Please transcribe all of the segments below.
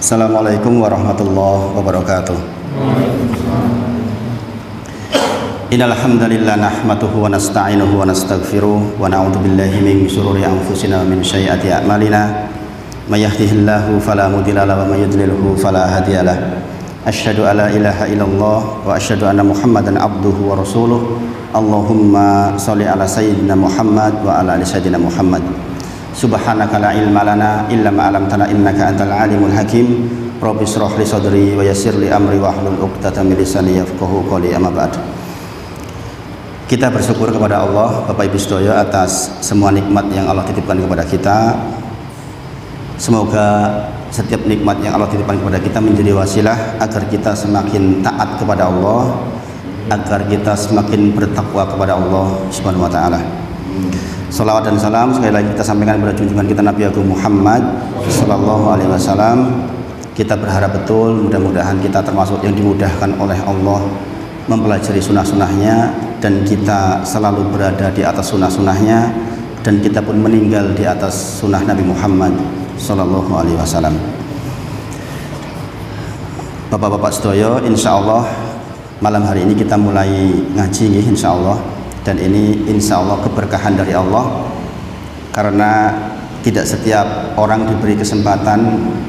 Assalamualaikum warahmatullahi wabarakatuh. Innal hamdalillah nahmaduhu wa nasta'inuhu wa nastaghfiruh wa na'udzu billahi min shururi anfusina wa min sayyiati a'malina. May yahdihillahu fala mudilla lahu wa may yudlilhu fala hadiyalah. Asyhadu alla ilaha illallah wa asyhadu anna Muhammadan abduhu wa rasuluh. Allahumma shalli ala sayyidina Muhammad wa ala ali sayyidina Muhammad. Subhanaka la ilma lana illa ma 'allamtana innaka antal alimul hakim. Rabbi shrah li sadri wa yassir li amri wa hlul 'uqdatam min lisani yafqahu qawli. Amma ba'd. Kita bersyukur kepada Allah, Bapak Ibu sedaya, atas semua nikmat yang Allah titipkan kepada kita. Semoga setiap nikmat yang Allah titipkan kepada kita menjadi wasilah agar kita semakin taat kepada Allah, agar kita semakin bertakwa kepada Allah Subhanahu wa taala. Salawat dan salam sekali lagi kita sampaikan kepada junjungan kita Nabi Agung Muhammad Sallallahu Alaihi Wasallam. Kita berharap betul mudah-mudahan kita termasuk yang dimudahkan oleh Allah mempelajari sunnah-sunnahnya, dan kita selalu berada di atas sunnah-sunnahnya, dan kita pun meninggal di atas sunnah Nabi Muhammad Sallallahu Alaihi Wasallam. Bapak-bapak sedaya, insya Allah malam hari ini kita mulai ngaji, insya Allah. Dan ini insya Allah keberkahan dari Allah, karena tidak setiap orang diberi kesempatan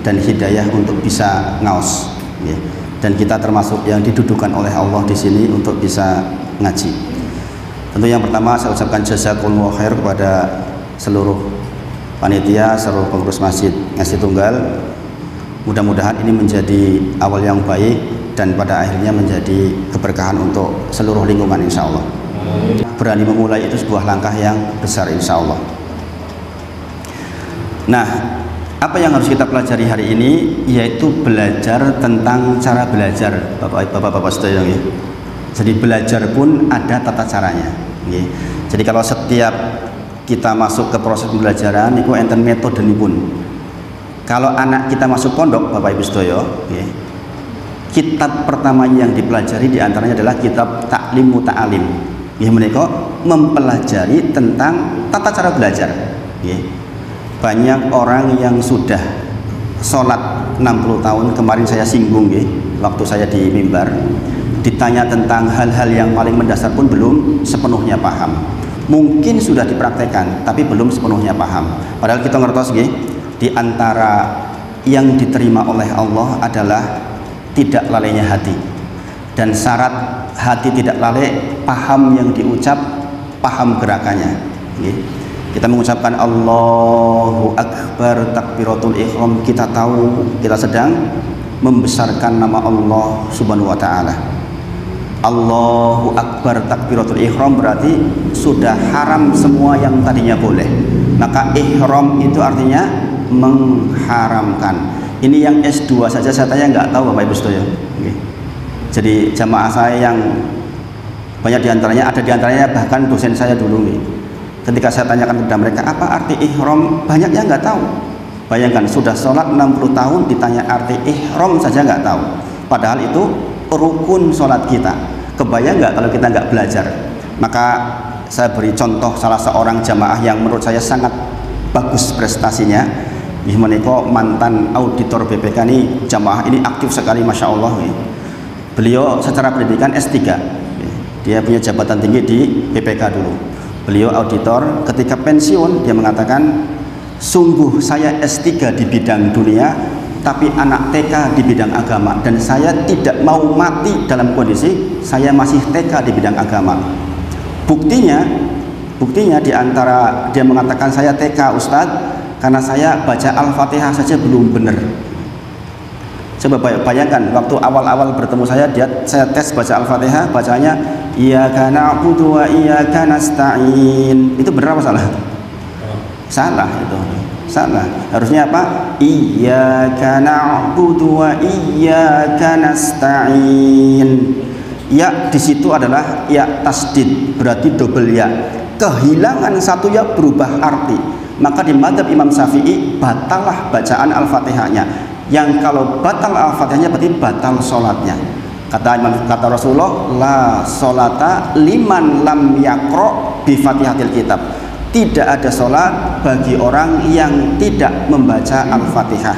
dan hidayah untuk bisa ngaos, ya. Dan kita termasuk yang didudukan oleh Allah di sini untuk bisa ngaji. Tentu yang pertama saya ucapkan jazakumullah khair kepada seluruh panitia, seluruh pengurus masjid Ngasih Tunggal. Mudah-mudahan ini menjadi awal yang baik dan pada akhirnya menjadi keberkahan untuk seluruh lingkungan insya Allah. Berani memulai itu sebuah langkah yang besar insya Allah. Nah, apa yang harus kita pelajari hari ini yaitu belajar tentang cara belajar, bapak-bapak sedaya. Jadi belajar pun ada tata caranya. Jadi kalau setiap kita masuk ke proses pembelajaran itu enten metodenya. Kalau anak kita masuk pondok, bapak ibu sedaya, kitab pertama yang dipelajari diantaranya adalah kitab Ta'lim Muta'alim. Mereka mempelajari tentang tata cara belajar. Banyak orang yang sudah sholat 60 tahun, kemarin saya singgung waktu saya di mimbar, ditanya tentang hal-hal yang paling mendasar pun belum sepenuhnya paham. Mungkin sudah dipraktekkan tapi belum sepenuhnya paham. Padahal kita ngertos di antara yang diterima oleh Allah adalah tidak lalainya hati, dan syarat hati tidak lalai, paham yang diucap, paham gerakannya. Kita mengucapkan Allahu Akbar, takbiratul ihram, kita tahu kita sedang membesarkan nama Allah Subhanahu wa taala. Allahu Akbar takbiratul ihram berarti sudah haram semua yang tadinya boleh. Maka ihram itu artinya mengharamkan. Ini yang S2 saja saya tanya nggak tahu Bapak Ibu sedaya. Jadi jamaah saya yang banyak diantaranya, ada diantaranya bahkan dosen saya dulu ketika saya tanyakan kepada mereka apa arti ihram, banyak yang nggak tahu. Bayangkan sudah sholat 60 tahun ditanya arti ihram saja nggak tahu, padahal itu rukun sholat kita. Kebayang nggak kalau kita nggak belajar? Maka saya beri contoh salah seorang jamaah yang menurut saya sangat bagus prestasinya. Mereka mantan auditor BPK nih, jamaah ini aktif sekali, masya Allah. Beliau secara pendidikan S3, dia punya jabatan tinggi di BPK dulu. Beliau auditor, ketika pensiun dia mengatakan, sungguh saya S3 di bidang dunia, tapi anak TK di bidang agama, dan saya tidak mau mati dalam kondisi saya masih TK di bidang agama. Buktinya di antara dia mengatakan saya TK Ustadz, karena saya baca Al-Fatihah saja belum benar. Coba bayangkan waktu awal-awal bertemu saya tes baca Al-Fatihah, bacanya iyyaka na'budu wa iyyaka nasta'in. Itu benar apa salah? Salah itu. Salah. Harusnya apa? Iyyaka na'budu wa iyyaka nasta'in. Ya di situ adalah ya tasdid, berarti double ya. Kehilangan satu ya berubah arti. Maka di mazhab Imam Syafi'i batalah bacaan Al-Fatihahnya. Yang kalau batal Al-Fatihahnya berarti batal sholatnya. Kata Rasulullah, la sholata liman lam yaqra bi Fatihatil kitab. Tidak ada sholat bagi orang yang tidak membaca Al-Fatihah.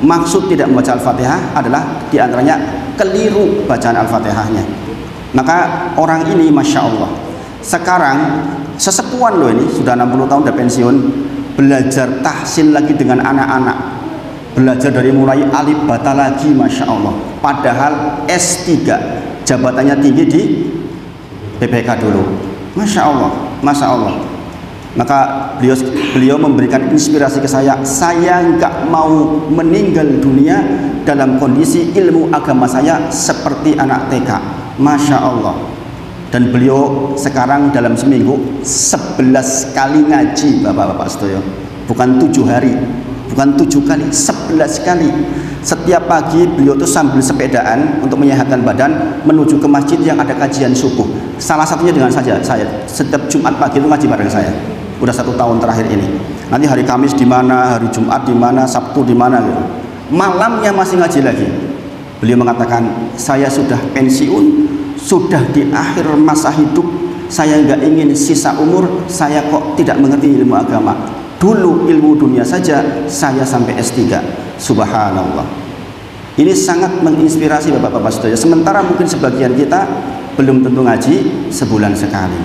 maksud tidak membaca Al-Fatihah adalah diantaranya keliru bacaan Al-Fatihahnya. Maka orang ini Masya Allah sekarang sesepuan loh, ini sudah 60 tahun udah pensiun, belajar tahsin lagi dengan anak-anak, belajar dari mulai alif bata lagi Masya Allah, padahal S3, jabatannya tinggi di BPK dulu. Masya Allah, Masya Allah. Maka beliau memberikan inspirasi ke saya nggak mau meninggal dunia dalam kondisi ilmu agama saya seperti anak TK. Masya Allah. Dan beliau sekarang dalam seminggu 11 kali ngaji, bapak-bapak sedoyo. Bukan 7 hari, bukan 7 kali, 11 kali. Setiap pagi beliau tuh sambil sepedaan untuk menyehatkan badan menuju ke masjid yang ada kajian subuh. Salah satunya dengan saya setiap Jumat pagi itu ngaji bareng saya. Udah 1 tahun terakhir ini. Nanti hari Kamis di mana, hari Jumat di mana, Sabtu di mana gitu. Malamnya masih ngaji lagi. Beliau mengatakan, saya sudah pensiun, sudah di akhir masa hidup, saya nggak ingin sisa umur saya kok tidak mengerti ilmu agama. Dulu ilmu dunia saja saya sampai S3. Subhanallah. Ini sangat menginspirasi bapak-bapak saudara. Sementara mungkin sebagian kita belum tentu ngaji sebulan sekali.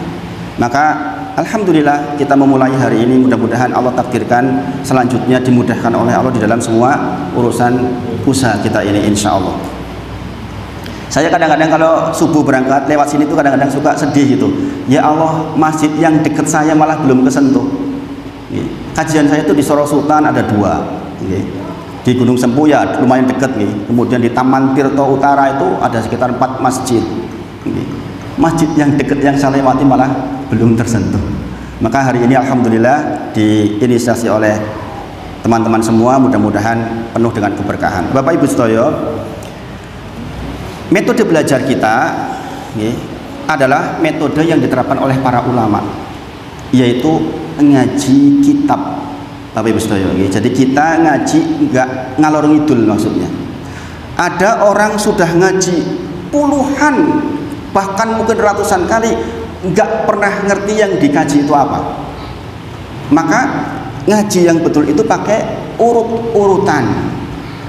Maka alhamdulillah kita memulai hari ini, mudah-mudahan Allah takdirkan selanjutnya dimudahkan oleh Allah di dalam semua urusan usaha kita ini insya Allah. Saya kadang-kadang kalau subuh berangkat lewat sini tuh kadang-kadang suka sedih gitu. Ya Allah, masjid yang dekat saya malah belum kesentuh. Kajian saya itu di Soro Sultan ada 2. Di Gunung Sempu ya lumayan dekat nih. Kemudian di Taman Tirto Utara itu ada sekitar 4 masjid. Masjid yang dekat yang saya lewati malah belum tersentuh. Maka hari ini alhamdulillah diinisiasi oleh teman-teman semua, mudah-mudahan penuh dengan keberkahan. Bapak Ibu sedaya, metode belajar kita adalah metode yang diterapkan oleh para ulama, yaitu ngaji kitab. Bapak Ibu sedaya, jadi kita ngaji enggak ngalor ngidul maksudnya. Ada orang sudah ngaji puluhan bahkan mungkin ratusan kali enggak pernah ngerti yang dikaji itu apa. Maka ngaji yang betul itu pakai urut-urutan.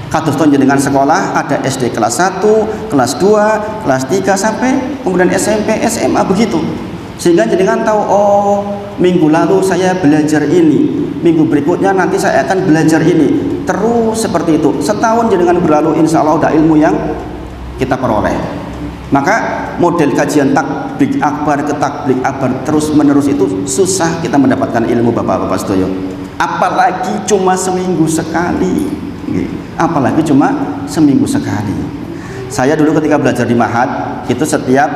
Kados dengan sekolah ada SD kelas 1, kelas 2, kelas 3 sampai kemudian SMP, SMA begitu. Sehingga jenengan tahu, oh minggu lalu saya belajar ini, minggu berikutnya nanti saya akan belajar ini. Terus seperti itu. Setahun jenengan berlalu, insya Allah ada ilmu yang kita peroleh. Maka model kajian takbik akbar ke takbik akbar terus menerus itu susah kita mendapatkan ilmu bapak-bapak sedoyo. Apalagi cuma seminggu sekali. Apalagi cuma seminggu sekali. Saya dulu ketika belajar di Mahat itu setiap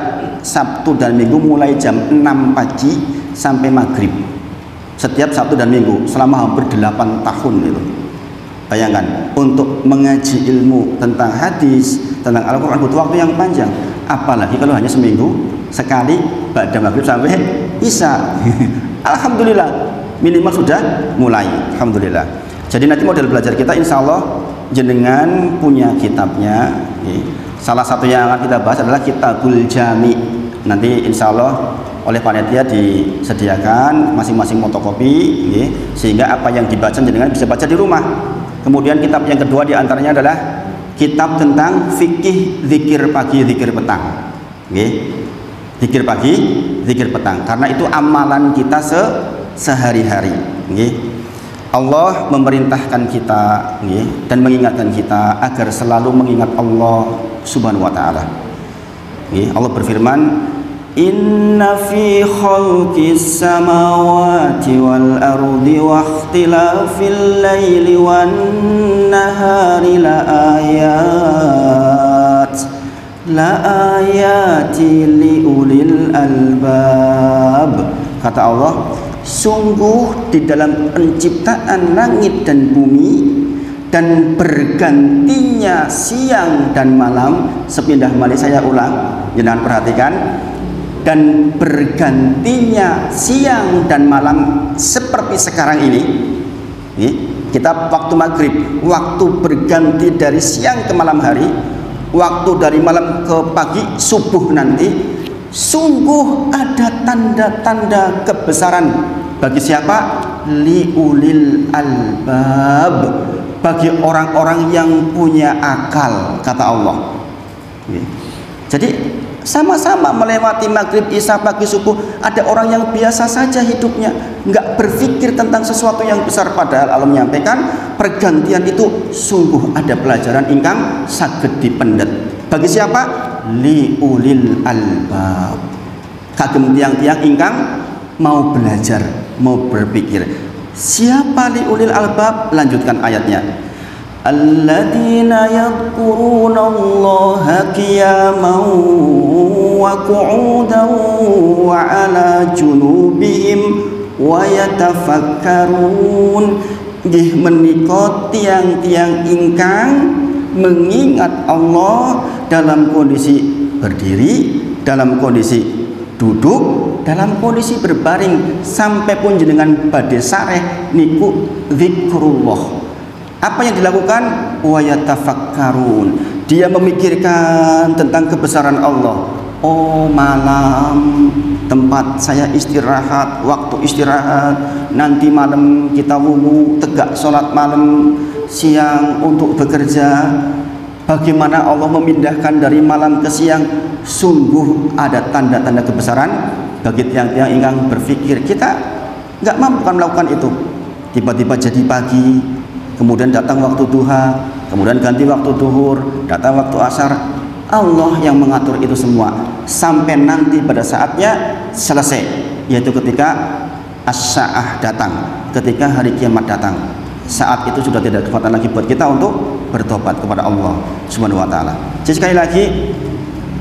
Sabtu dan Minggu mulai jam 6 pagi sampai maghrib. Setiap Sabtu dan Minggu selama hampir 8 tahun itu. Bayangkan, untuk mengaji ilmu tentang hadis, tentang Al-Quran butuh waktu yang panjang. Apalagi kalau hanya seminggu sekali pada maghrib sampai isya. Alhamdulillah minimal sudah mulai. Alhamdulillah. Jadi nanti model belajar kita insya Allah jenengan punya kitabnya. Salah satu yang akan kita bahas adalah Kitabul Jami. Nanti insya Allah oleh panitia disediakan masing-masing fotokopi, sehingga apa yang dibaca jenengan bisa baca di rumah. Kemudian kitab yang kedua diantaranya adalah kitab tentang fikih zikir pagi, zikir petang. Zikir pagi, zikir petang. Karena itu amalan kita sehari-hari. Allah memerintahkan kita dan mengingatkan kita agar selalu mengingat Allah Subhanahu wa taala. Allah berfirman, Inna fi khalqis samawati wal ardi wa ikhtilafil laili wan nahari la ayati li ulil albab. Kata Allah, sungguh di dalam penciptaan langit dan bumi dan bergantinya siang dan malam, sepindah balik saya ulang, jangan perhatikan, dan bergantinya siang dan malam seperti sekarang ini. Kita waktu maghrib, waktu berganti dari siang ke malam hari, waktu dari malam ke pagi, subuh nanti, sungguh ada tanda-tanda kebesaran bagi siapa? Liulil albab, bagi orang-orang yang punya akal, kata Allah. Jadi sama-sama melewati maghrib, isya, pagi, subuh. Ada orang yang biasa saja hidupnya, nggak berpikir tentang sesuatu yang besar, padahal Allah menyampaikan pergantian itu sungguh ada pelajaran ingkang saged dipendet. Bagi siapa? Li ulil albab. Kagem tiang-tiang ingkang mau belajar, mau berpikir. Siapa li ulil albab? Lanjutkan ayatnya. Alladzina yadhkurunallaha qiyaman wa qu'udan wa 'ala junubihim wa yatafakkarun. Nggih menika tiang-tiang ingkang mengingat Allah dalam kondisi berdiri, dalam kondisi duduk, dalam kondisi berbaring, sampai pun jenengan badhe sareh niku zikrullah. Apa yang dilakukan? Wa yatafakkarun. Dia memikirkan tentang kebesaran Allah. Oh, malam tempat saya istirahat, waktu istirahat. Nanti malam kita wudu, tegak sholat malam, siang untuk bekerja. Bagaimana Allah memindahkan dari malam ke siang? Sungguh ada tanda-tanda kebesaran bagi tiang-tiang ingkang berpikir. Kita nggak mampu melakukan itu. Tiba-tiba jadi pagi, kemudian datang waktu duha, kemudian ganti waktu duhur, datang waktu asar. Allah yang mengatur itu semua sampai nanti pada saatnya selesai, yaitu ketika as-sa'ah datang, ketika hari kiamat datang. Saat itu sudah tidak ada kekuatan lagi buat kita untuk bertobat kepada Allah Subhanahu wa taala. Jadi sekali lagi,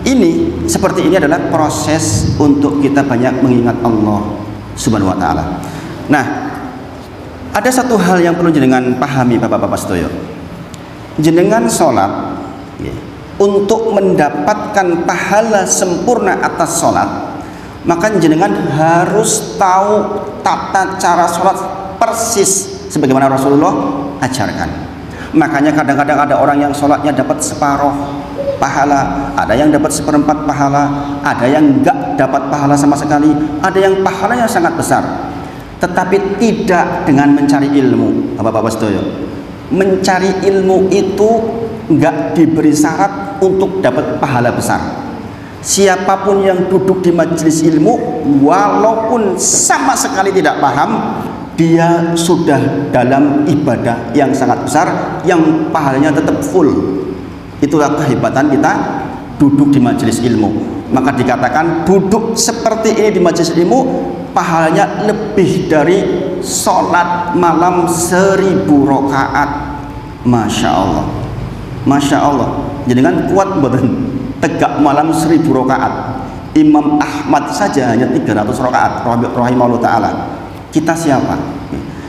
ini seperti ini adalah proses untuk kita banyak mengingat Allah Subhanahu wa taala. Nah, ada satu hal yang perlu jenengan pahami Bapak-bapak sedaya. Jenengan sholat untuk mendapatkan pahala sempurna atas sholat, maka jenengan harus tahu tata cara sholat persis sebagaimana Rasulullah ajarkan. Makanya kadang-kadang ada orang yang sholatnya dapat separuh pahala, ada yang dapat seperempat pahala, ada yang enggak dapat pahala sama sekali, ada yang pahalanya sangat besar. Tetapi tidak dengan mencari ilmu, Bapak-bapak sedaya. Mencari ilmu itu enggak diberi syarat untuk dapat pahala besar. Siapapun yang duduk di majelis ilmu, walaupun sama sekali tidak paham, dia sudah dalam ibadah yang sangat besar, yang pahalanya tetap full. Itulah kehebatan kita duduk di majelis ilmu. Maka dikatakan duduk seperti ini di majelis ilmu, pahalanya lebih dari sholat malam 1000 rakaat. Masya Allah, Masya Allah. Jangan kuat badan tegak malam 1000 rakaat. Imam Ahmad saja hanya 300 rakaat rahimahullah ta'ala. Kita siapa?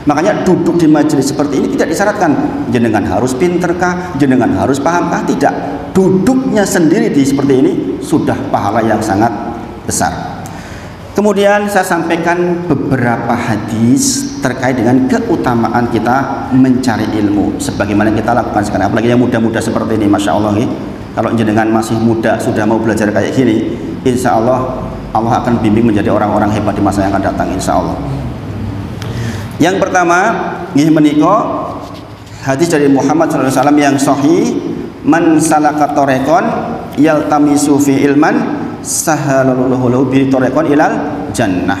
Makanya duduk di majelis seperti ini tidak disyaratkan jenengan harus pinterkah, jenengan harus pahamkah, tidak. Duduknya sendiri di seperti ini sudah pahala yang sangat besar. Kemudian saya sampaikan beberapa hadis terkait dengan keutamaan kita mencari ilmu sebagaimana kita lakukan sekarang, apalagi yang muda-muda seperti ini. Masya Allah, kalau jenengan masih muda sudah mau belajar kayak gini, insya Allah Allah akan bimbing menjadi orang-orang hebat di masa yang akan datang, insya Allah. Yang pertama, nggih menika hadis dari Muhammad sallallahu alaihi wasallam yang sahih, man salaka tariqan yaltamisu fi ilman sahalallahu lahu bi tariqan ilal jannah.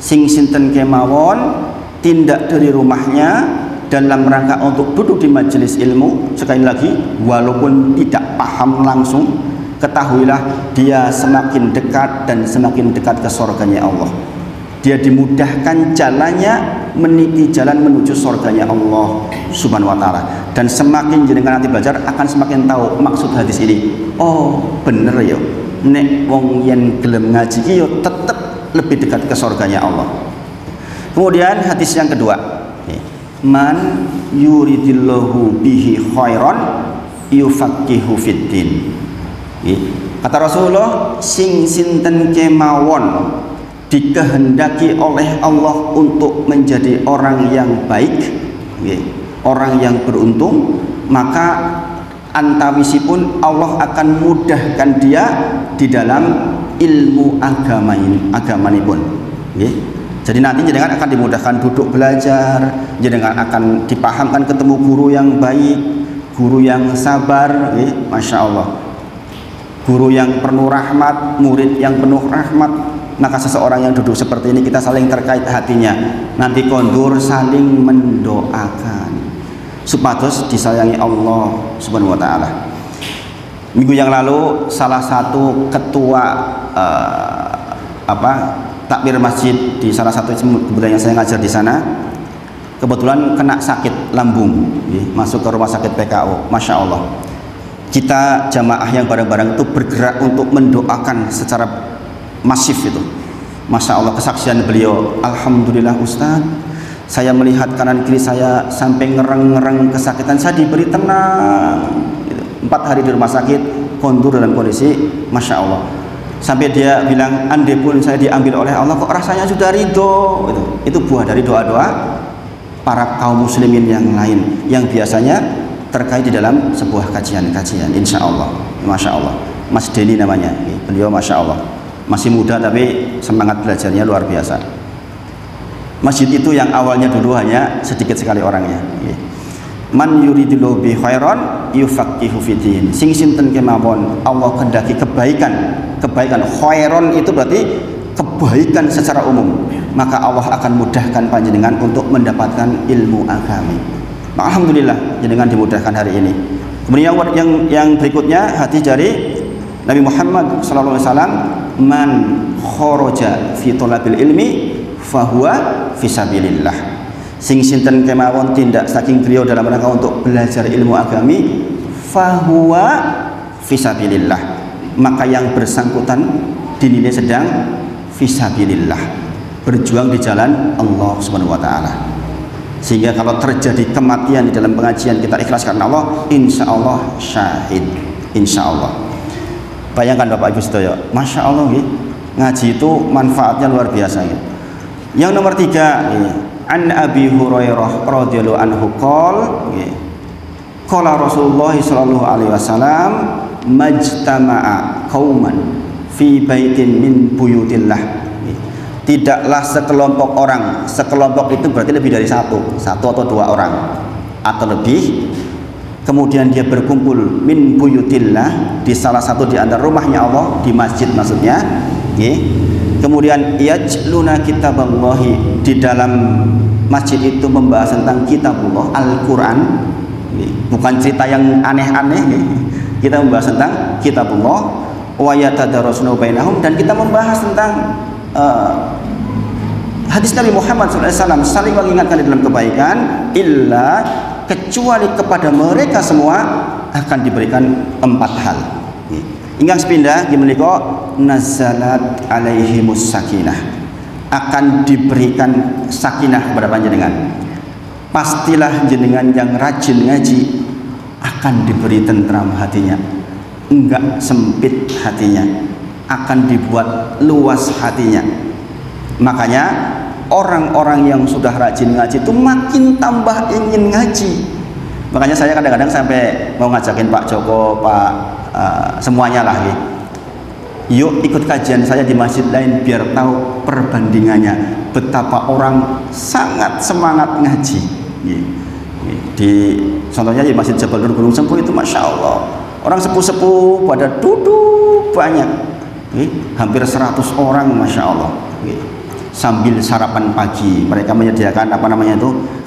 Sing sinten kemawon tindak dari rumahnya dalam rangka untuk duduk di majelis ilmu, sekali lagi walaupun tidak paham langsung, ketahuilah dia semakin dekat dan semakin dekat ke surganya Allah. Dia dimudahkan jalannya, meniti jalan menuju surganya Allah Subhanahu wa taala. Dan semakin jenengan nanti belajar akan semakin tahu maksud hadis ini. Oh, bener ya. Nek wong yen gelem ngaji ki yo tetep lebih dekat ke surganya Allah. Kemudian hadis yang kedua. Man yuridillahu bihi khairan yufaqihu fiddin. Kata Rasulullah, sing sinten kemawon dikehendaki oleh Allah untuk menjadi orang yang baik, orang yang beruntung, maka antawisipun Allah akan mudahkan dia di dalam ilmu agama ini, agamanipun. Jadi nanti jenengan akan dimudahkan duduk belajar, jenengan akan dipahamkan ketemu guru yang baik, guru yang sabar, Masya Allah, guru yang penuh rahmat, murid yang penuh rahmat. Maka seseorang yang duduk seperti ini kita saling terkait hatinya, nanti kondur saling mendoakan supados disayangi Allah Subhanahu wa taala. Minggu yang lalu salah satu ketua takmir masjid di salah satu kebetulan yang saya ngajar di sana kebetulan kena sakit lambung, masuk ke rumah sakit PKO. Masya Allah, kita jamaah yang bareng-bareng itu bergerak untuk mendoakan secara masif itu. Masya Allah, kesaksian beliau, alhamdulillah Ustaz, saya melihat kanan kiri saya sampai ngereng-ngereng kesakitan, saya diberi tenang. 4 hari di rumah sakit, kondur dalam kondisi Masya Allah. Sampai dia bilang, andai pun saya diambil oleh Allah, kok rasanya sudah ridho. Itu buah dari doa-doa para kaum muslimin yang lain, yang biasanya terkait di dalam sebuah kajian-kajian. Insya Allah, Masya Allah. Mas Denny namanya, beliau Masya Allah, masih muda tapi semangat belajarnya luar biasa. Masjid itu yang awalnya dulu hanya sedikit sekali orangnya. Man yuridillahu bi khairan yufaqihu fiddin. Sing sinten kemawon Allah kendaki kebaikan. Kebaikan khairon itu berarti kebaikan secara umum, maka Allah akan mudahkan panjenengan untuk mendapatkan ilmu agami. Alhamdulillah jenengan dimudahkan hari ini. Kemudian yang berikutnya hadis dari Nabi Muhammad sallallahu alaihi wasallam, man kharaja fi thalabil ilmi fahuwa fisabilillah. Sing sinten kemawon tindak saking beliau dalam rangka untuk belajar ilmu agami, fahuwa fisabilillah, maka yang bersangkutan dinilai sedang fisabilillah, berjuang di jalan Allah Subhanahu wa taala. Sehingga kalau terjadi kematian di dalam pengajian kita ikhlas karena Allah, insya Allah syahid, insya Allah. Bayangkan Bapak Ibu sedaya, Masya Allah, ngaji itu manfaatnya luar biasa. Yang nomor 3, an Abi Hurairah radhiyallahu anhu qala Rasulullah sallallahu alaihi wasallam, majtama'a qauman fi baitin min buyutillah. Tidaklah sekelompok orang, sekelompok itu berarti lebih dari satu atau 2 orang atau lebih, kemudian dia berkumpul min buyutillah, di salah satu di antara rumahnya Allah, di masjid maksudnya, kemudian yajluna kitaballahi, di dalam masjid itu membahas tentang kitabullah, Al-Quran, bukan cerita yang aneh-aneh, kita membahas tentang kitabullah, wa yatadarasuna bainahum, dan kita membahas tentang hadis Nabi Muhammad SAW, saling mengingatkan di dalam kebaikan, illa, kecuali kepada mereka semua akan diberikan 4 hal. Ingkang sepindah menika nazalat alaihimus sakinah, akan diberikan sakinah kepada panjenengan. Pastilah jenengan yang rajin ngaji akan diberi tentram hatinya, enggak sempit hatinya, akan dibuat luas hatinya. Makanya orang-orang yang sudah rajin ngaji itu makin tambah ingin ngaji. Makanya saya kadang-kadang sampai mau ngajakin Pak Joko, semuanya lah, yuk ikut kajian saya di masjid lain biar tahu perbandingannya, betapa orang sangat semangat ngaji. Di contohnya di Masjid Jabal Nur Gunung Sempu itu Masya Allah, orang sepuh-sepuh pada duduk banyak, hampir 100 orang Masya Allah, sambil sarapan pagi. Mereka menyediakan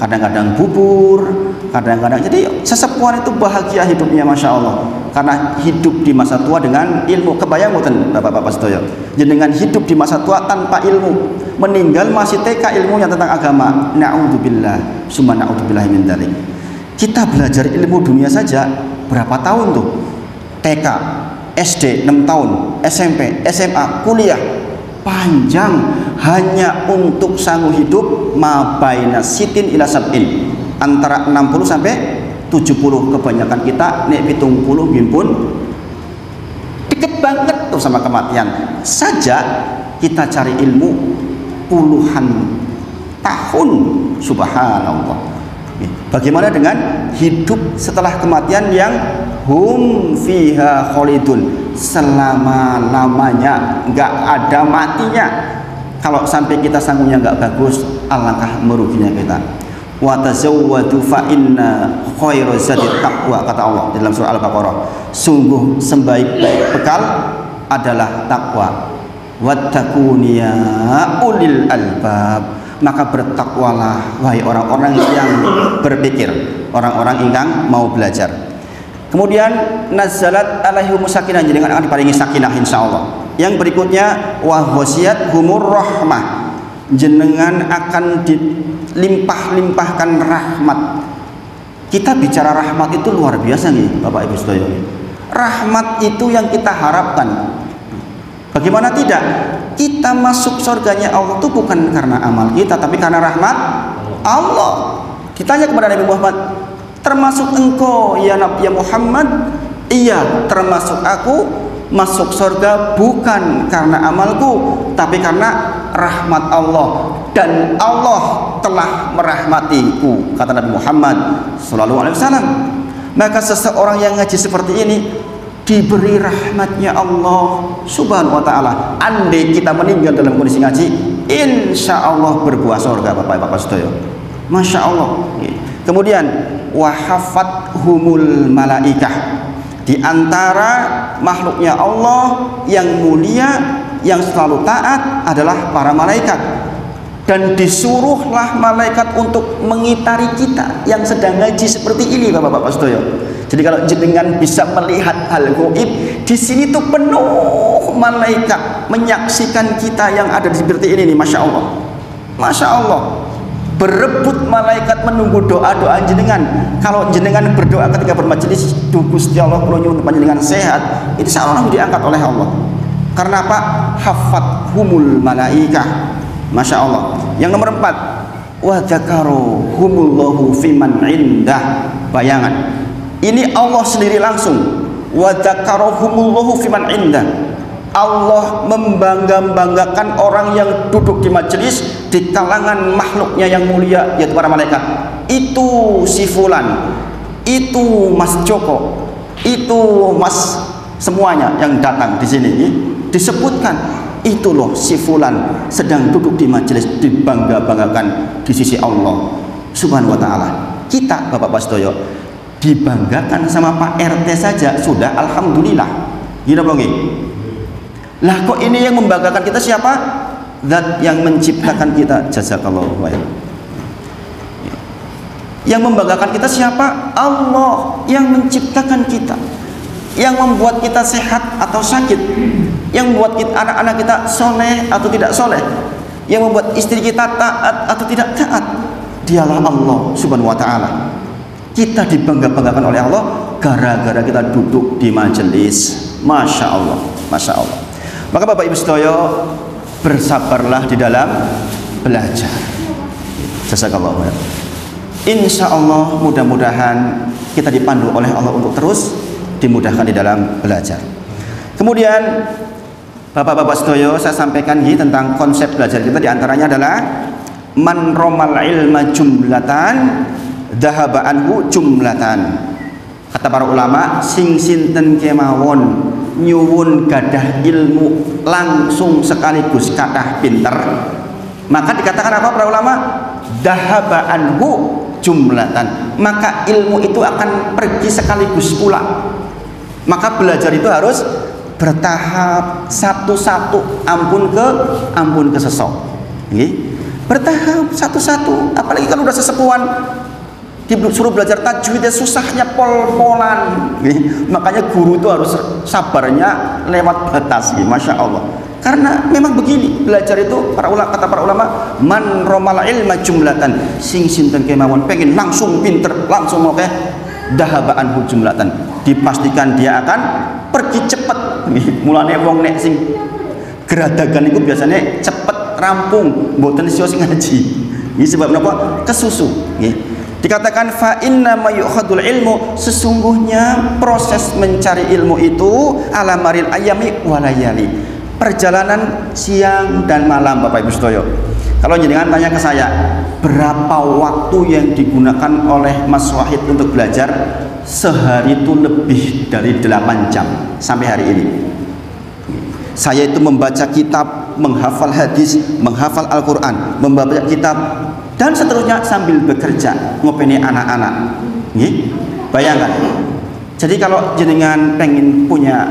kadang-kadang bubur, kadang-kadang, jadi sesepuhan itu bahagia hidupnya Masya Allah, karena hidup di masa tua dengan ilmu. Kebayang mboten Bapak-bapak sedaya, jenengan hidup di masa tua tanpa ilmu, meninggal masih TK ilmunya tentang agama, na'udzubillah, summa na'udzubillah min dzalik. Kita belajar ilmu dunia saja berapa tahun tuh? TK, SD 6 tahun, SMP, SMA, kuliah, panjang, hanya untuk sanggup hidup mabaina sitin ila sab'in, antara 60 sampai 70. Kebanyakan kita nek 70 pun deket banget tuh sama kematian. Saja kita cari ilmu puluhan tahun, subhanallah. Bagaimana dengan hidup setelah kematian yang hum fiha khalidun, selama-lamanya, nggak ada matinya. Kalau sampai kita sanggupnya nggak bagus, alangkah meruginya kita. Wa tazawwadu fa inna khairu zadi taqwa, kata Allah dalam surah Al-Baqarah. Sungguh sebaik-baik bekal adalah takwa. Wattaquni ya ulil albab, maka bertakwalah wahai orang-orang yang berpikir, orang-orang ingkang mau belajar. Kemudian nazalat alaihimus sakinah, jadi akan diparingi sakinah insyaallah. Yang berikutnya wa ghasiyat humur rahmah, jenengan akan dilimpah-limpahkan rahmat. Kita bicara rahmat itu luar biasa nih Bapak Ibu sedaya. Rahmat itu yang kita harapkan. Bagaimana tidak? Kita masuk surganya Allah itu bukan karena amal kita, tapi karena rahmat Allah. Ditanya kepada Nabi Muhammad, termasuk engkau ya Nabi Muhammad? Iya, termasuk aku masuk surga bukan karena amalku, tapi karena rahmat Allah, dan Allah telah merahmatiku, kata Nabi Muhammad sallallahu alaihi wasallam. Maka seseorang yang ngaji seperti ini diberi rahmatnya Allah subhanahu wa ta'ala. Andai kita meninggal dalam kondisi ngaji, insya Allah berbuah surga Bapak-Bapak sedaya. Masya Allah. Kemudian wahafat humul malaikah, di antara makhluknya Allah yang mulia, yang selalu taat adalah para malaikat. Dan disuruhlah malaikat untuk mengitari kita yang sedang ngaji seperti ini Bapak-Bapak sedaya. Jadi kalau jenengan bisa melihat hal gaib, di sini tuh penuh malaikat menyaksikan kita yang ada di seperti ini nih, masya Allah, masya Allah. Berebut malaikat menunggu doa-doa jenengan. Kalau jenengan berdoa ketika bermajelis, Gusti Allah kula nyuwun panjenengan sehat, itu seolah-olah diangkat oleh Allah. Karena apa? Hafat humul malaikah, masya Allah. Yang nomor 4, wa dzakaru humullahu fiman indah. Bayangan, ini Allah sendiri langsung. Wa dzakaru humullahu fiman indah. Allah membangga-banggakan orang yang duduk di majelis di kalangan makhluknya yang mulia, yaitu para malaikat. Itu si fulan, itu Mas Joko, itu Mas semuanya yang datang di sini disebutkan, itu loh si fulan sedang duduk di majelis, dibangga-banggakan di sisi Allah subhanahu wa ta'ala. Kita Bapak Bastoyo dibanggakan sama Pak RT saja sudah alhamdulillah. Gini belum nggih? Lah kok ini yang membanggakan kita siapa? Zat yang menciptakan kita, jazakallahu khairan. Yang membanggakan kita siapa? Allah yang menciptakan kita, yang membuat kita sehat atau sakit, yang membuat kita, anak-anak kita soleh atau tidak soleh, yang membuat istri kita taat atau tidak taat. Dialah Allah subhanahu wa ta'ala. Kita dibangga-banggakan oleh Allah gara-gara kita duduk di majelis. Masya Allah, masya Allah. Maka Bapak Ibu sedaya, bersabarlah di dalam belajar. Jazakallahu khairan. Insya Allah mudah-mudahan kita dipandu oleh Allah untuk terus dimudahkan di dalam belajar. Kemudian Bapak-bapak sedaya, saya sampaikan tentang konsep belajar kita, diantaranya adalah man romal ilma jumlatan dhahaba anhu jumlatan. Kata para ulama, sing sinten kemawon nyuwun gadah ilmu langsung sekaligus kathah pinter, maka dikatakan apa para ulama? Dhahaba anhu jumlatan, maka ilmu itu akan pergi sekaligus pula. Maka belajar itu harus bertahap, satu-satu, ampun ke sesok. Bertahap satu-satu. Apalagi kalau udah sesepuan disuruh belajar tajwid, susahnya pol-polan. Makanya guru itu harus sabarnya lewat batas. Masya Allah. Karena memang begini belajar itu, kata para ulama, man romal ilma jumlatan, sing sinten kemawon pengen langsung pinter, langsung oke, dahabaan jumlatan, dipastikan dia akan pergi cepet. Mulane wong nek sing geradagan itu biasanya cepet rampung, mboten sio sing ngaji. Ini sebab napa? Kesusu. Dikatakan fa inna ma yu'khadul ilmu, sesungguhnya proses mencari ilmu itu ala maril ayami walayali, perjalanan siang dan malam. Bapak Ibu sedaya, kalau jenengan tanya ke saya berapa waktu yang digunakan oleh Mas Wahid untuk belajar, sehari itu lebih dari 8 jam sampai hari ini. Saya itu membaca kitab menghafal hadis, menghafal Al-Quran, membaca kitab, dan seterusnya sambil bekerja ngopeni anak-anak. Bayangkan. Jadi kalau jenengan pengen punya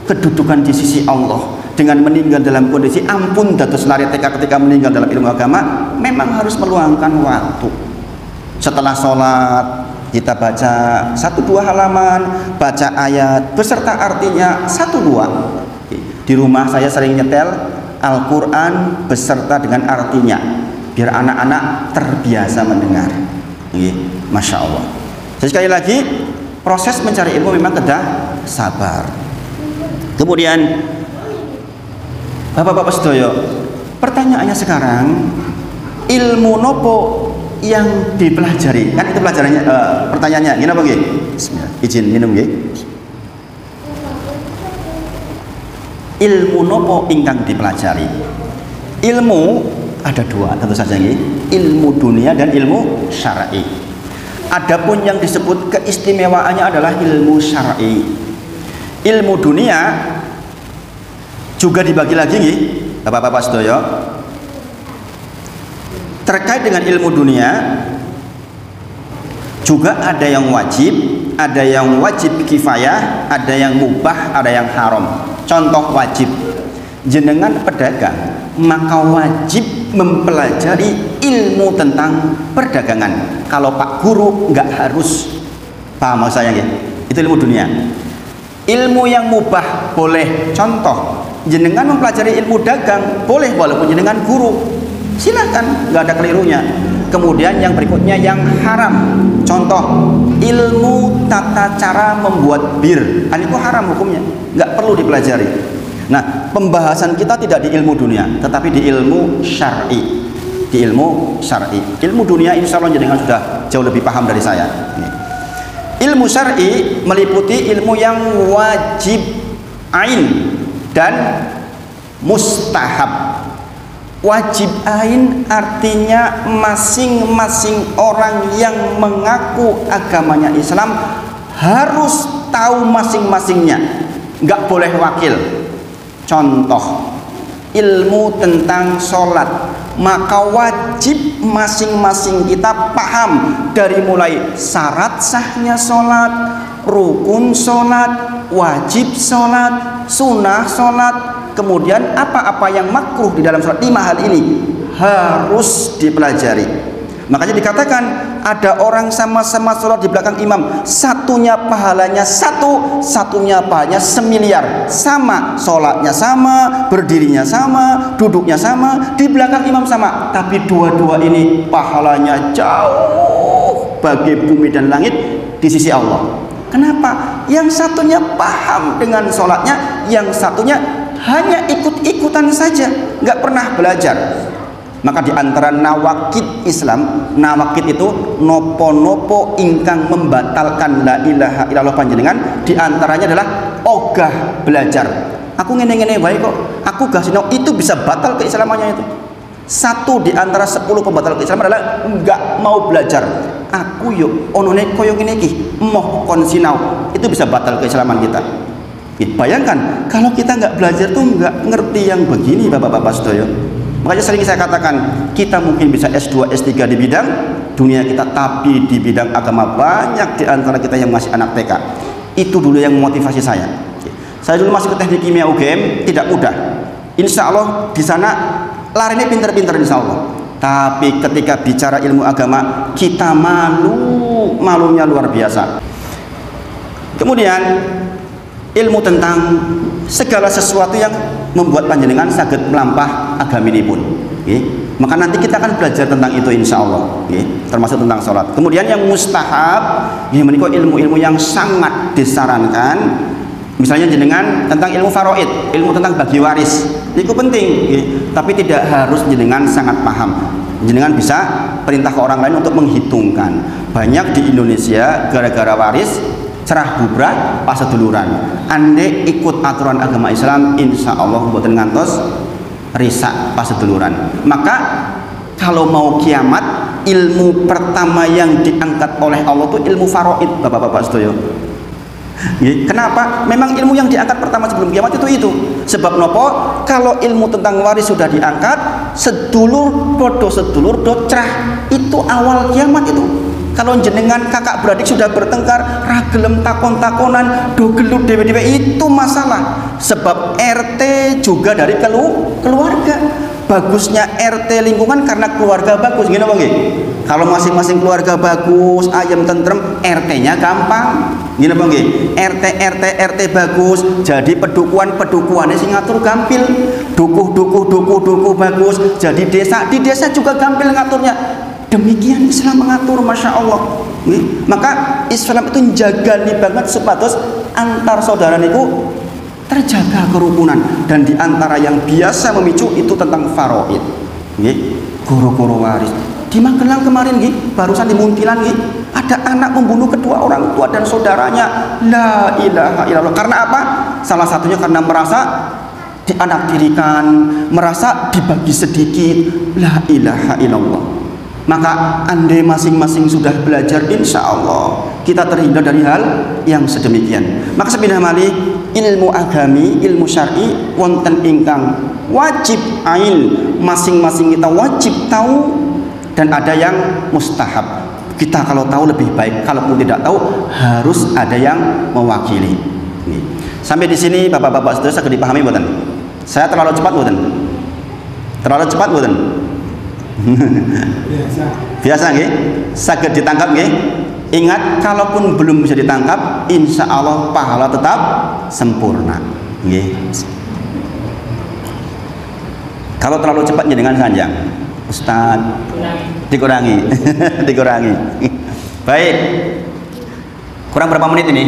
kedudukan di sisi Allah dengan meninggal dalam kondisi ampun dados lari TK ketika meninggal dalam ilmu agama, memang harus meluangkan waktu. Setelah sholat kita baca 1-2 halaman, baca ayat beserta artinya 1-2. Di rumah saya sering nyetel Al-Quran beserta dengan artinya, biar anak-anak terbiasa mendengar. Masya Allah. Jadi sekali lagi, proses mencari ilmu memang kedah sabar. Kemudian Bapak-bapak sedoyo, pertanyaannya sekarang, ilmu nopo yang dipelajari? Kan itu pelajarannya, pertanyaannya gini apa nggih? Bismillah. Izin minum nggih. Ilmu nopo ingkang dipelajari? Ilmu ada dua tentu saja nggih. Ilmu dunia dan ilmu syar'i. Adapun yang disebut keistimewaannya adalah ilmu syar'i. Ilmu dunia juga dibagi lagi nih, Bapak-bapak sedoyo. Terkait dengan ilmu dunia juga ada yang wajib, ada yang wajib kifayah, ada yang mubah, ada yang haram. Contoh wajib, jenengan pedagang, maka wajib mempelajari ilmu tentang perdagangan. Kalau Pak Guru nggak harus, paham maksud saya ya? Itu ilmu dunia. Ilmu yang mubah boleh, contoh jenengan mempelajari ilmu dagang boleh walaupun jenengan guru, silakan, nggak ada kelirunya. Kemudian yang berikutnya yang haram, contoh ilmu tata cara membuat bir, itu haram hukumnya, nggak perlu dipelajari. Nah, pembahasan kita tidak di ilmu dunia tetapi di ilmu syar'i. Di ilmu syar'i, ilmu dunia insya Allah jenengan sudah jauh lebih paham dari saya. Ilmu syar'i meliputi ilmu yang wajib ain dan mustahab. Wajib ain artinya masing-masing orang yang mengaku agamanya Islam harus tahu masing-masingnya, nggak boleh wakil. Contoh ilmu tentang sholat, maka wajib masing-masing kita paham dari mulai syarat sahnya sholat, rukun sholat, wajib sholat, sunnah sholat, kemudian apa-apa yang makruh di dalam sholat. 5 hal ini harus dipelajari. Makanya dikatakan ada orang sama-sama sholat di belakang imam, satunya pahalanya satu, satunya pahalanya semiliar. Sama, sholatnya sama, berdirinya sama, duduknya sama, di belakang imam sama, tapi dua-dua ini pahalanya jauh bagi bumi dan langit di sisi Allah. Kenapa? Yang satunya paham dengan sholatnya, yang satunya hanya ikut-ikutan saja, nggak pernah belajar. Maka di antara nawakid Islam, nawakid itu nopo-nopo ingkang membatalkan la ilaha illallah panjenengan, di antaranya adalah ogah belajar. Aku ngene-ngene wae kok, aku gak sinau, itu bisa batal keislamannya itu. Satu di antara 10 pembatal keislaman adalah enggak mau belajar. Aku yuk onone koyo ngene iki, moh kon sinau, itu bisa batal keislaman kita. Bayangkan kalau kita nggak belajar tuh nggak ngerti yang begini, bapak-bapak sedoyo. Makanya sering saya katakan, kita mungkin bisa S2, S3 di bidang dunia kita, tapi di bidang agama banyak di antara kita yang masih anak TK. Itu dulu yang memotivasi saya. Saya dulu masuk ke teknik kimia UGM, tidak mudah. Insya Allah di sana larinya pinter-pinter insya Allah. Tapi ketika bicara ilmu agama, kita malunya luar biasa. Kemudian ilmu tentang segala sesuatu yang membuat panjenengan saged melampah agama ini pun. Maka nanti kita akan belajar tentang itu insya Allah, termasuk tentang sholat. Kemudian yang mustahab, menika ilmu-ilmu yang sangat disarankan. Misalnya jenengan tentang ilmu faraid, ilmu tentang bagi waris, itu penting, tapi tidak harus jenengan sangat paham. Jenengan bisa perintah ke orang lain untuk menghitungkan. Banyak di Indonesia gara-gara waris cerah bubrah pas seduluran. Ande ikut aturan agama Islam, insya Allah mboten ngantos risak pas seduluran. Maka kalau mau kiamat, ilmu pertama yang diangkat oleh Allah itu ilmu faraid, bapak-bapak sedoyo. Kenapa? Memang ilmu yang diangkat pertama sebelum kiamat itu. Sebab nopo? Kalau ilmu tentang waris sudah diangkat, sedulur podo sedulur docrah, itu awal kiamat itu. Kalau jenengan kakak beradik sudah bertengkar, ragelem takon-takonan, do gelut dewe-dewe, itu masalah. Sebab RT juga dari keluarga. Bagusnya RT lingkungan karena keluarga bagus, gini bang. Kalau masing-masing keluarga bagus, ayam tentrem, RT-nya gampang. Gini bang, RT bagus, jadi pedukuhannya sing ngatur gampil. Dukuh bagus, jadi di desa juga gampil ngaturnya. Demikian Islam mengatur, masya Allah. Maka Islam itu menjaga banget supados antar saudara niku terjaga kerukunan, dan diantara yang biasa memicu itu tentang faraid, guru-guru waris. Di Magelang kemarin, barusan di Muntilan, ada anak membunuh kedua orang tua dan saudaranya. La ilaha illallah. Karena apa? Salah satunya karena merasa dianaktirikan, merasa dibagi sedikit. La ilaha illallah. Maka andai masing-masing sudah belajar, insya Allah kita terhindar dari hal yang sedemikian. Maka sepindah malih ilmu agami, ilmu syar'i wonten ingkang wajib ain, masing-masing kita wajib tahu, dan ada yang mustahab. Kita kalau tahu lebih baik, kalaupun tidak tahu harus ada yang mewakili. Sampai di sini bapak-bapak saudara saged dipahami mboten? Saya terlalu cepat mboten? Terlalu cepat mboten? Biasa nggih? Saged ditangkap nggih? Ingat, kalaupun belum bisa ditangkap, insya Allah pahala tetap sempurna. Nggih. Kalau terlalu cepat dengan sanjang, Ustaz, dikurangi. Dikurangi. Baik. Kurang berapa menit ini?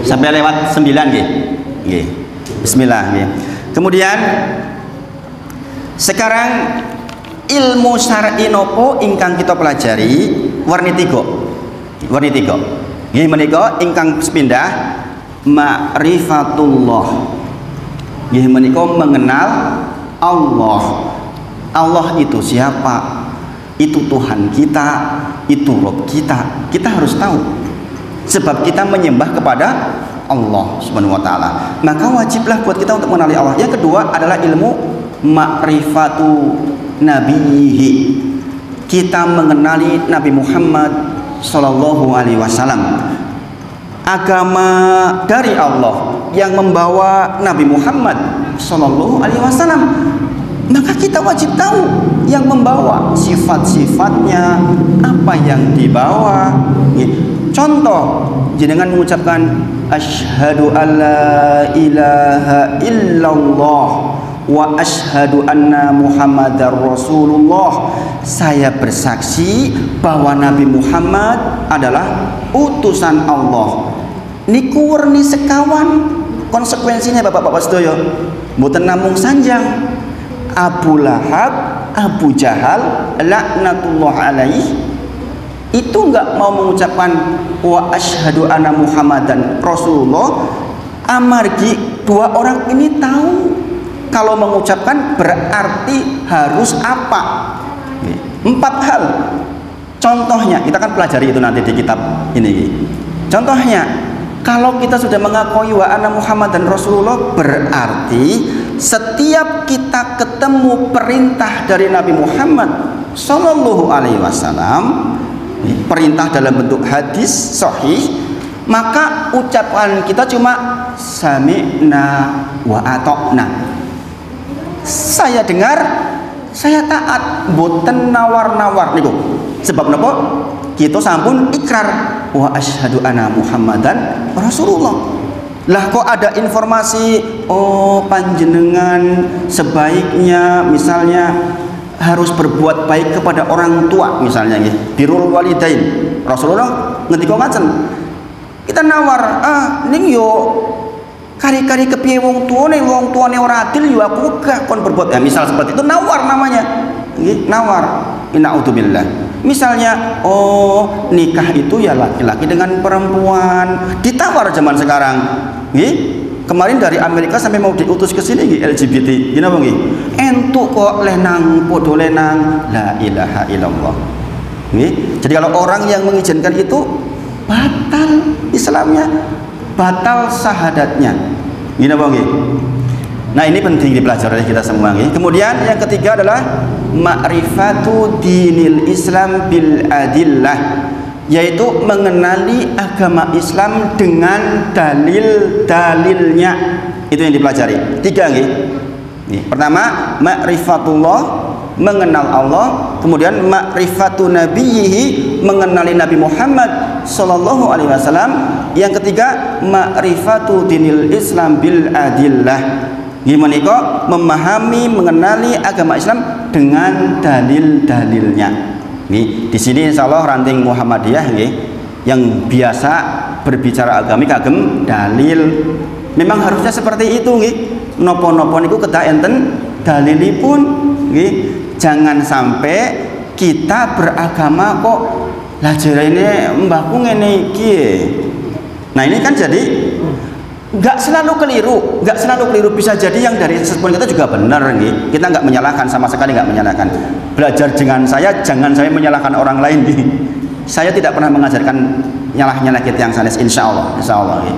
Sampai lewat 9 nggih. Nggih. Bismillah nggih. Kemudian sekarang ilmu syar'i nopo ingkang kita pelajari warni tiga. Nggih menika ingkang sepindah ma'rifatullah. Nggih menika mengenal Allah. Allah itu siapa? Itu Tuhan kita, itu Rabb kita. Kita harus tahu. Sebab kita menyembah kepada Allah Subhanahu wa taala. Maka wajiblah buat kita untuk mengenali Allah. Yang kedua adalah ilmu ma'rifatu nabihi. Kita mengenali Nabi Muhammad sallallahu alaihi wasallam. Agama dari Allah yang membawa Nabi Muhammad sallallahu alaihi wasallam. Maka kita wajib tahu yang membawa, sifat-sifatnya, apa yang dibawa. Contoh, jenengan mengucapkan asyhadu alla ilaha illallah wa asyhadu anna Muhammadar Rasulullah. Saya bersaksi bahwa Nabi Muhammad adalah utusan Allah. Niku werni sekawan konsekuensinya bapak-bapak sedaya. Mboten namung sanjang. Abu Lahab, Abu Jahal, laknatullah alaih, itu enggak mau mengucapkan wa asyhadu anna Muhammadan Rasulullah. Amargi dua orang ini tahu kalau mengucapkan berarti harus apa. 4 hal. Contohnya, kita akan pelajari itu nanti di kitab ini. Contohnya, kalau kita sudah mengakui wa anna Muhammadan Rasulullah, berarti setiap kita ketemu perintah dari Nabi Muhammad sallallahu alaihi wasallam, perintah dalam bentuk hadis sahih, maka ucapan kita cuma sami'na wa ata'na. Saya dengar, saya taat, boten nawar-nawar niku. Sebab napa? Kita sampun ikrar wa asyhadu anna Muhammadan Rasulullah. Lah kok ada informasi panjenengan sebaiknya misalnya harus berbuat baik kepada orang tua misalnya nggih, birrul walidain. Rasulullah ngendika ngaten. Kita nawar, ning yo kari-kari kepiye wong tuane ora adil yo aku gak kon berbuat. Misal seperti itu nawar namanya. Nggih, nawar. Innaudzubillah. Misalnya, nikah itu ya laki-laki dengan perempuan. Ditawar zaman sekarang. Nggih, kemarin dari Amerika sampai mau diutus ke sini nggih LGBT. Gini apa nggih? Entuk kok lenang, podo lenang. La ilaha illallah. Nggih. Jadi kalau orang yang mengizinkan itu batal, Islamnya, batal syahadatnya. Gini apa nggih? Nah, ini penting dipelajari oleh kita semua nggih. Kemudian yang ketiga adalah ma'rifatu dinil Islam bil adillah, yaitu mengenali agama Islam dengan dalil-dalilnya. Itu yang dipelajari. Tiga nggih. Pertama, ma'rifatullah, mengenal Allah. Kemudian ma'rifatu nabiyhi, mengenali Nabi Muhammad sallallahu alaihi wasallam. Yang ketiga, ma'rifatu dinil Islam bil adillah. Gimana kok memahami, mengenali agama Islam dengan dalil-dalilnya. Nih, di sini insya Allah ranting Muhammadiyah nih, yang biasa berbicara agami kagem dalil. Memang harusnya seperti itu nih. Nopo-nopo niku kedah enten dalilipun nggih. Jangan sampai kita beragama kok lah jarene mbahku ngene iki. Nah, ini kan jadi nggak selalu keliru, bisa jadi yang dari respon kita juga benar nih. Kita nggak menyalahkan, sama sekali nggak menyalahkan. Belajar dengan saya, jangan saya menyalahkan orang lain nih. Saya tidak pernah mengajarkan nyalah kita yang sanes, insya Allah nih.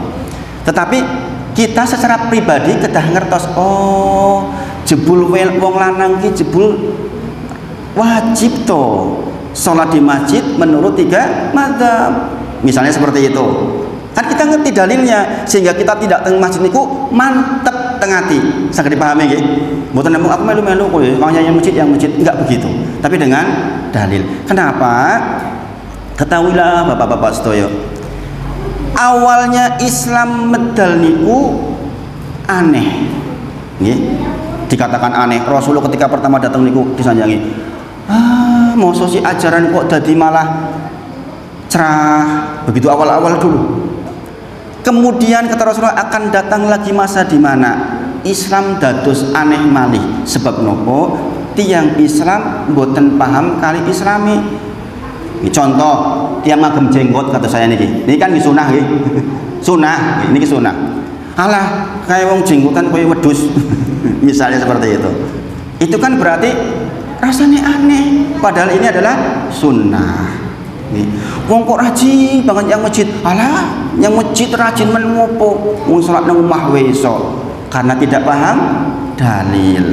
Tetapi kita secara pribadi kedah ngertos, oh jebul wong lanang ki jebul wajib to sholat di masjid menurut 3 mazhab, misalnya seperti itu. Kan kita ngerti dalilnya, sehingga kita tidak teng masjid niku mantep teng ati. Saged dipahami nggih? Mboten namung aku melu-melu kowe, wong yang masjid, enggak begitu. Tapi dengan dalil. Kenapa? Ketahuilah Bapak-bapak sedaya. Awalnya Islam medal niku aneh. Nggih. Dikatakan aneh. Rasulullah ketika pertama datang niku disanjangi. Mosok si ajaran kok dadi malah cerah. Begitu awal-awal dulu. Kemudian kata Rasulullah akan datang lagi masa di mana Islam dados aneh malih. Sebab nopo? Tiang Islam mboten paham kali Islami. Ini contoh, tiang ngagem jenggot kata saya niki. Ini kan di sunah nggih. Sunah, ini sunah. Alah, kayak wong jenggotan koyo wedhus. Misalnya seperti itu. Itu kan berarti rasanya aneh, padahal ini adalah sunnah. Wong kok rajin banget yang masjid, alah yang masjid rajin mengopo, wong salat nang omah wae iso, karena tidak paham dalil.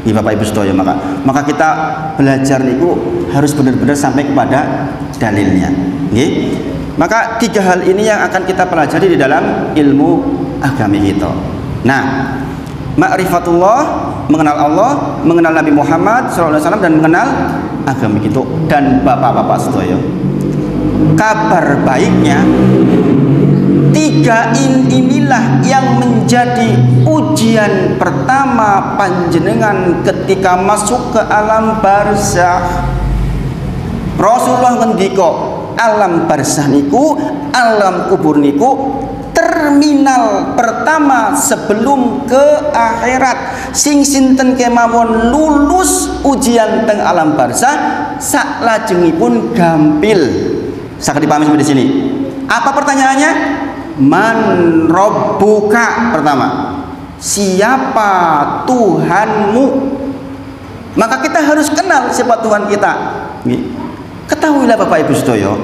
Ini Bapak Ibu sedaya, maka kita belajar niku harus benar-benar sampai kepada dalilnya. Nggih. Maka 3 hal ini yang akan kita pelajari di dalam ilmu agama kita. Nah, ma'rifatullah, mengenal Allah, mengenal Nabi Muhammad SAW, dan mengenal agama kita. Dan Bapak-bapak sedaya, kabar baiknya 3 inilah yang menjadi ujian pertama panjenengan ketika masuk ke alam barzakh. Rasulullah ngendika, alam barzakh niku, alam kubur niku terminal pertama sebelum ke akhirat. Sing sinten kemawon lulus ujian teng alam barzakh, saklajengipun gampil. Saged dipahami sampai di sini. Apa pertanyaannya? Man rabbuka, pertama. Siapa Tuhanmu? Maka kita harus kenal siapa Tuhan kita. Ketahuilah Bapak Ibu sedaya,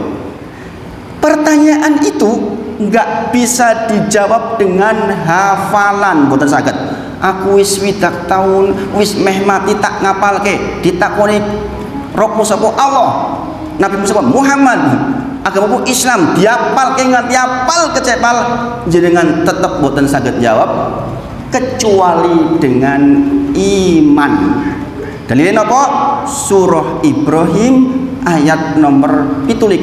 pertanyaan itu nggak bisa dijawab dengan hafalan, mboten saged. Aku wis 20 tahun wis meh mati tak ngapalke, ditakoni Rabbmu sapa? Allah. Nabi Muhammad Muhammad, agamaku Islam, diapalke nganti apal kecepal, jenengan tetep boten saged jawab kecuali dengan iman. Dalilnya apa? Surah Ibrahim ayat nomor 17.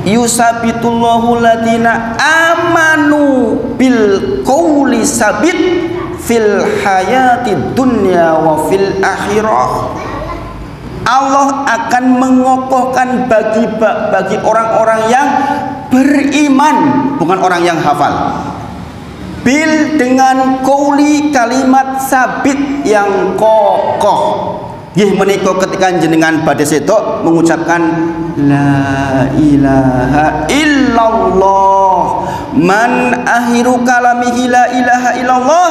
Yusabitullahu ladina amanu bil qawli sabit fil hayati dunya wa fil akhirah. Allah akan mengokohkan bagi orang-orang yang beriman, bukan orang yang hafal. Bil dengan qauli, kalimat sabit yang kokoh. Nggih menika ketika jenengan badhe setok mengucapkan la ilaha illallah, man akhiru kalamihi la ilaha illallah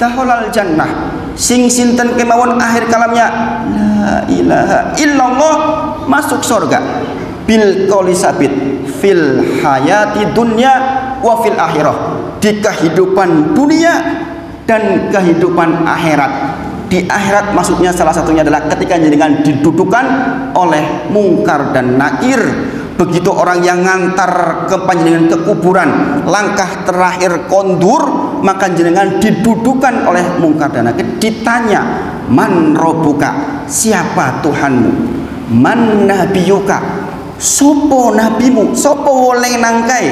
dakhalal jannah. Sing sinten kemawon akhir kalamnya la ilaha illallah masuk surga. Bil qauli sabit, fil hayati dunya wa fil akhirah, di kehidupan dunia dan kehidupan akhirat. Di akhirat maksudnya salah satunya adalah ketika jenengan didudukan oleh mungkar dan nakir. Begitu orang yang ngantar ke panjenengan ke kuburan, langkah terakhir kondur, maka jenengan didudukan oleh mungkar dan nakir, ditanya, man robuka, siapa Tuhanmu, man nabiyuka, sopo nabimu, sopo woleng nangkai.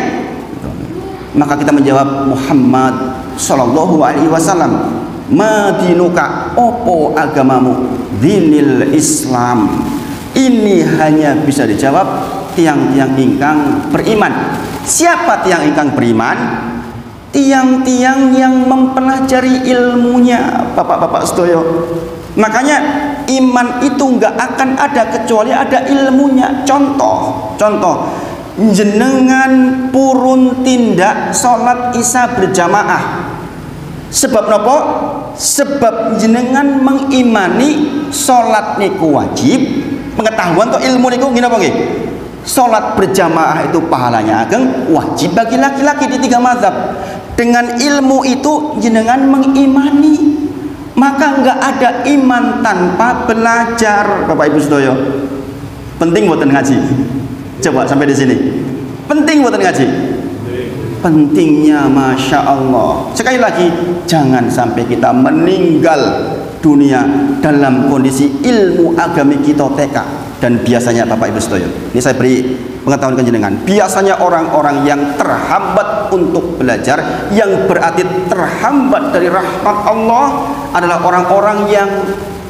Maka kita menjawab Muhammad sallallahu alaihi wasallam. Madinuka, opo agamamu, dinil Islam. Ini hanya bisa dijawab tiang-tiang ingkang beriman. Siapa tiang ingkang beriman? Tiang-tiang yang mempelajari ilmunya, bapak-bapak sedoyo. Makanya iman itu nggak akan ada kecuali ada ilmunya. Contoh jenengan purun tindak sholat isya berjamaah. Sebab nopo? Sebab jenengan mengimani sholat niku wajib. Pengetahuan atau ilmu niku gini apa nggih? Sholat berjamaah itu pahalanya ageng, wajib bagi laki-laki di 3 mazhab. Dengan ilmu itu jenengan mengimani. Maka nggak ada iman tanpa belajar, Bapak Ibu sedoyo. Penting buatan ngaji. Coba sampai di sini. Penting buatan ngaji. Pentingnya Masya Allah. Sekali lagi, jangan sampai kita meninggal dunia dalam kondisi ilmu agami kita TK. Dan biasanya Bapak Ibu sedoyo, ini saya beri pengetahuan ke jenengan, biasanya orang-orang yang terhambat untuk belajar, yang berarti terhambat dari rahmat Allah, adalah orang-orang yang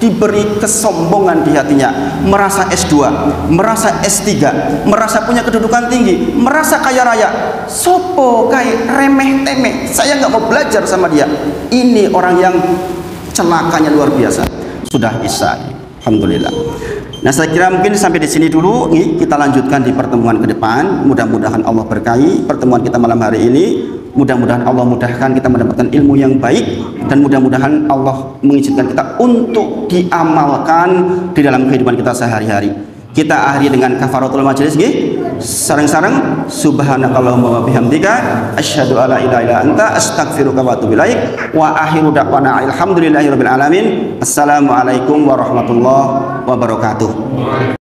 diberi kesombongan di hatinya, merasa S2, merasa S3, merasa punya kedudukan tinggi, merasa kaya raya. Sopo kayak remeh temeh, saya nggak mau belajar sama dia. Ini orang yang celakanya luar biasa. Sudah isya, alhamdulillah. Nah, saya kira mungkin sampai di sini dulu. Nih, kita lanjutkan di pertemuan ke depan. Mudah-mudahan Allah berkahi pertemuan kita malam hari ini. Mudah-mudahan Allah mudahkan kita mendapatkan ilmu yang baik, dan mudah-mudahan Allah mengizinkan kita untuk diamalkan di dalam kehidupan kita sehari-hari. Kita akhiri dengan kafaratul majelis nggih. Sareng-sareng subhanakallahumma wa bihamdika asyhadu alla ilaha illa anta astaghfiruka wa atubu ilaik. Wa akhiru da'wana alhamdulillahirabbil alamin. Assalamualaikum warahmatullahi wabarakatuh.